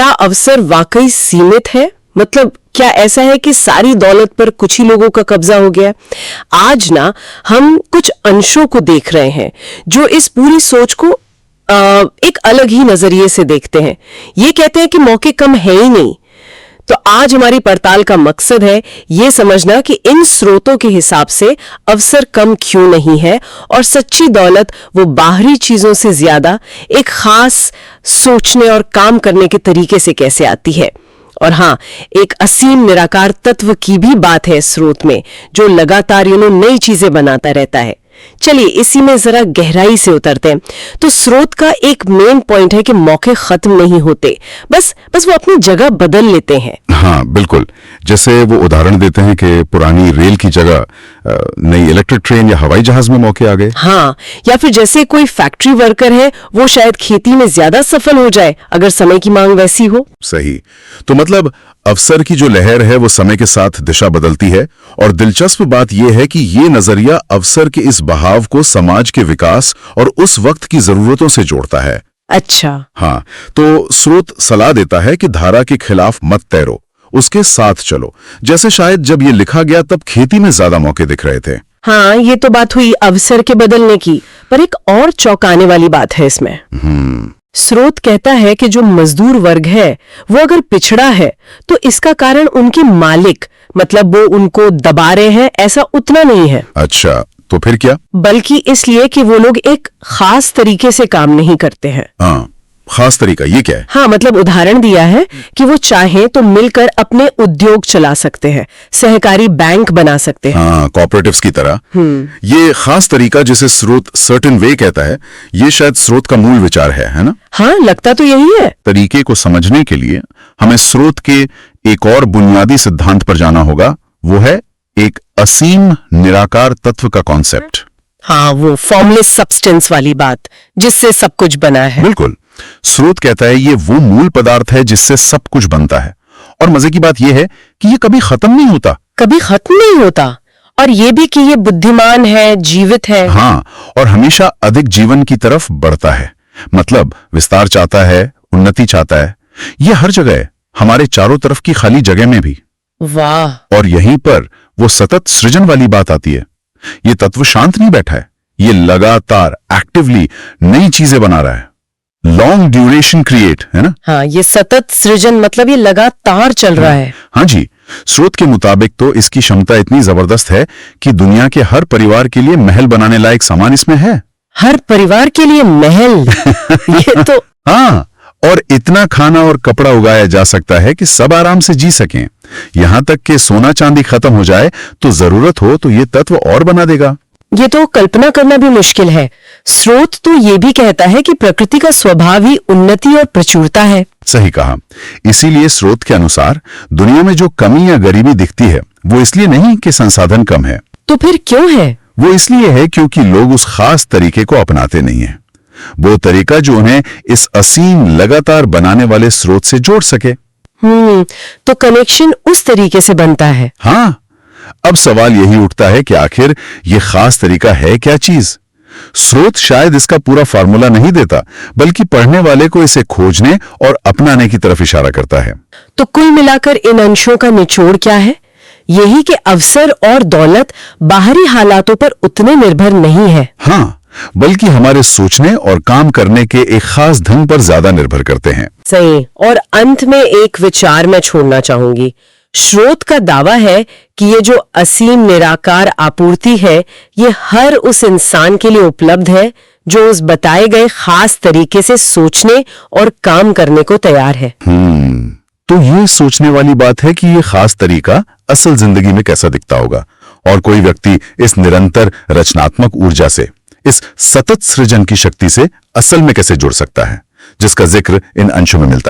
क्या अवसर वाकई सीमित है? मतलब क्या ऐसा है कि सारी दौलत पर कुछ ही लोगों का कब्जा हो गया? आज ना हम कुछ अंशों को देख रहे हैं जो इस पूरी सोच को एक अलग ही नजरिए से देखते हैं। ये कहते हैं कि मौके कम है ही नहीं। तो आज हमारी पड़ताल का मकसद है ये समझना कि इन स्रोतों के हिसाब से अवसर कम क्यों नहीं है और सच्ची दौलत वो बाहरी चीजों से ज्यादा एक खास सोचने और काम करने के तरीके से कैसे आती है। और हाँ, एक असीम निराकार तत्व की भी बात है इस स्रोत में, जो लगातार नई चीजें बनाता रहता है। चलिए इसी में जरा गहराई से उतरते हैं। तो स्रोत का एक मेन पॉइंट है कि मौके खत्म नहीं होते, बस वो अपनी जगह बदल लेते हैं। हाँ बिल्कुल, जैसे वो उदाहरण देते हैं कि पुरानी रेल की जगह नई इलेक्ट्रिक ट्रेन या हवाई जहाज में मौके आ गए। हाँ, या फिर जैसे कोई फैक्ट्री वर्कर है, वो शायद खेती में ज्यादा सफल हो जाए अगर समय की मांग वैसी हो। सही। तो मतलब अवसर की जो लहर है वो समय के साथ दिशा बदलती है, और दिलचस्प बात यह है कि ये नजरिया अवसर के इस बहाव को समाज के विकास और उस वक्त की जरूरतों से जोड़ता है। अच्छा। हाँ, तो स्रोत सलाह देता है कि धारा के खिलाफ मत तैरो, उसके साथ चलो। जैसे शायद जब ये लिखा गया तब खेती में ज्यादा मौके दिख रहे थे। हाँ, ये तो बात हुई अवसर के बदलने की, पर एक और चौंकाने वाली बात है इसमें। स्रोत कहता है कि जो मजदूर वर्ग है वो अगर पिछड़ा है तो इसका कारण उनके मालिक, मतलब वो उनको दबा रहे हैं, ऐसा उतना नहीं है। अच्छा, तो फिर क्या? बल्कि इसलिए कि वो लोग एक खास तरीके से काम नहीं करते हैं। हाँ, खास तरीका ये क्या है? हाँ, मतलब उदाहरण दिया है कि वो चाहें तो मिलकर अपने उद्योग चला सकते हैं, सहकारी बैंक बना सकते हैं। हाँ, कोऑपरेटिव्स की तरह। ये खास तरीका जिसे स्रोत सर्टेन वे कहता है, ये शायद स्रोत का मूल विचार है ना? हाँ, लगता तो यही है। तरीके को समझने के लिए हमें स्रोत के एक और बुनियादी सिद्धांत पर जाना होगा, वो है एक असीम निराकार तत्व का कॉन्सेप्ट। हाँ, वो फॉर्मलेस सब्सटेंस वाली बात जिससे सब कुछ बना है। बिल्कुल। स्रोत कहता है ये वो मूल पदार्थ है जिससे सब कुछ बनता है, और मजे की बात यह है कि ये कभी खत्म नहीं होता। कभी खत्म नहीं होता, और ये भी कि ये बुद्धिमान है, जीवित है। हाँ, और हमेशा अधिक जीवन की तरफ बढ़ता है, मतलब विस्तार चाहता है, उन्नति चाहता है। ये हर जगह है, हमारे चारों तरफ की खाली जगह में भी। वाह। और यहीं पर वो सतत सृजन वाली बात आती है। ये तत्व शांत नहीं बैठा है, ये लगातार एक्टिवली नई चीजें बना रहा है। लॉन्ग ड्यूरेशन क्रिएट, है ना? हाँ, ये सतत सृजन मतलब ये लगातार चल रहा है। हाँ जी, स्रोत के मुताबिक तो इसकी क्षमता इतनी जबरदस्त है कि दुनिया के हर परिवार के लिए महल बनाने लायक सामान इसमें है। हर परिवार के लिए महल? ये तो हाँ, और इतना खाना और कपड़ा उगाया जा सकता है कि सब आराम से जी सकें। यहां तक कि सोना चांदी खत्म हो जाए तो जरूरत हो तो ये तत्व और बना देगा। ये तो कल्पना करना भी मुश्किल है। स्रोत तो ये भी कहता है कि प्रकृति का स्वभाव ही उन्नति और प्रचुरता है। सही कहा। इसीलिए स्रोत के अनुसार दुनिया में जो कमी या गरीबी दिखती है वो इसलिए नहीं कि संसाधन कम है। तो फिर क्यों है? वो इसलिए है क्योंकि लोग उस खास तरीके को अपनाते नहीं है, वो तरीका जो उन्हें इस असीम लगातार बनाने वाले स्रोत से जोड़ सके। तो कनेक्शन उस तरीके से बनता है। हाँ, अब सवाल यही उठता है कि आखिर ये खास तरीका है क्या चीज? स्रोत शायद इसका पूरा फार्मूला नहीं देता, बल्कि पढ़ने वाले को इसे खोजने और अपनाने की तरफ इशारा करता है। तो कुल मिलाकर इन अंशों का निचोड़ क्या है? यही कि अवसर और दौलत बाहरी हालातों पर उतने निर्भर नहीं है। हाँ, बल्कि हमारे सोचने और काम करने के एक खास ढंग पर ज्यादा निर्भर करते हैं। सही। और अंत में एक विचार मैं छोड़ना चाहूंगी। स्रोत का दावा है कि ये जो असीम निराकार आपूर्ति है, ये हर उस इंसान के लिए उपलब्ध है जो उस बताए गए खास तरीके से सोचने और काम करने को तैयार है। तो ये सोचने वाली बात है कि ये खास तरीका असल जिंदगी में कैसा दिखता होगा, और कोई व्यक्ति इस निरंतर रचनात्मक ऊर्जा से, इस सतत सृजन की शक्ति से असल में कैसे जुड़ सकता है, जिसका जिक्र इन अंशों में मिलता है।